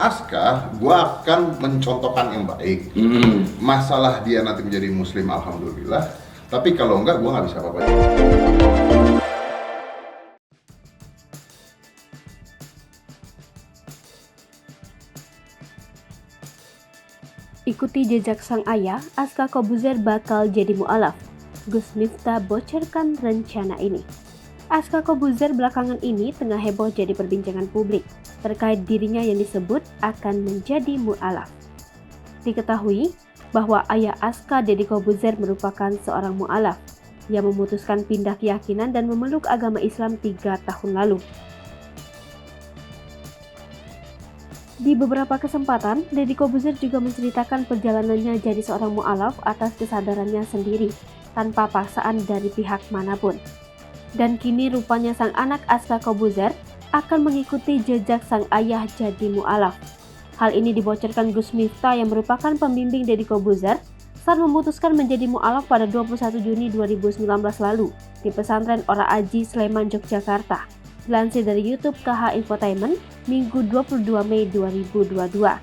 Aska, gue akan mencontohkan yang baik. Masalah dia nanti menjadi muslim, alhamdulillah. Tapi kalau enggak, gue nggak bisa apa-apa. Ikuti jejak sang ayah, Aska Kobuzer bakal jadi mu'alaf. Gus Miftah bocorkan rencana ini. Aska Kobuzer belakangan ini tengah heboh jadi perbincangan publik terkait dirinya yang disebut akan menjadi mu'alaf. Diketahui bahwa ayah Aska, Deddy Kobuzer, merupakan seorang mu'alaf yang memutuskan pindah keyakinan dan memeluk agama Islam 3 tahun lalu. Di beberapa kesempatan, Deddy Kobuzer juga menceritakan perjalanannya jadi seorang mu'alaf atas kesadarannya sendiri, tanpa paksaan dari pihak manapun. Dan kini rupanya sang anak Aska Kobuzer akan mengikuti jejak sang ayah jadi mu'alaf. Hal ini dibocorkan Gus Miftah yang merupakan pembimbing Deddy Kobuzer saat memutuskan menjadi mu'alaf pada 21 Juni 2019 lalu di pesantren Ora Aji, Sleman, Yogyakarta. Dilansir dari YouTube KH Infotainment, Minggu 22 Mei 2022.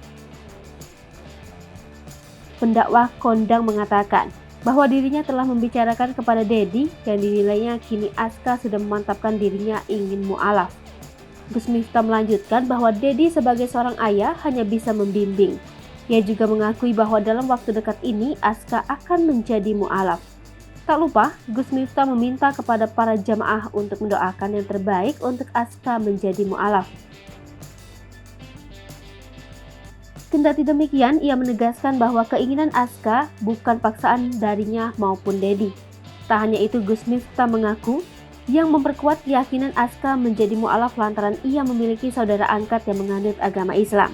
Pendakwah kondang mengatakan bahwa dirinya telah membicarakan kepada Deddy yang dinilainya kini Aska sudah memantapkan dirinya ingin mu'alaf. Gus Miftah melanjutkan bahwa Deddy sebagai seorang ayah hanya bisa membimbing. Ia juga mengakui bahwa dalam waktu dekat ini Aska akan menjadi mu'alaf. Tak lupa, Gus Miftah meminta kepada para jamaah untuk mendoakan yang terbaik untuk Aska menjadi mu'alaf. Kendati demikian, ia menegaskan bahwa keinginan Aska bukan paksaan darinya maupun Deddy. Tak hanya itu, Gus Miftah mengaku yang memperkuat keyakinan Aska menjadi mu'alaf lantaran ia memiliki saudara angkat yang menganut agama Islam.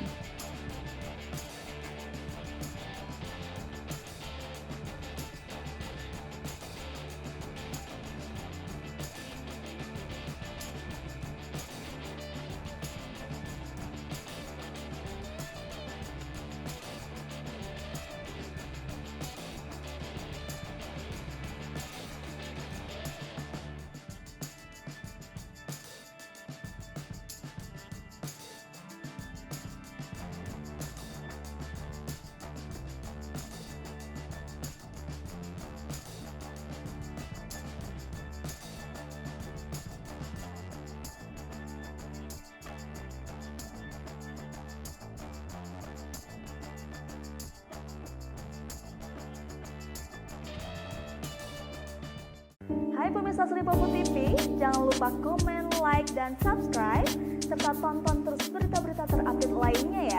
Hai pemirsa Sri Popo TV, jangan lupa komen, like, dan subscribe, serta tonton terus berita-berita terupdate lainnya ya.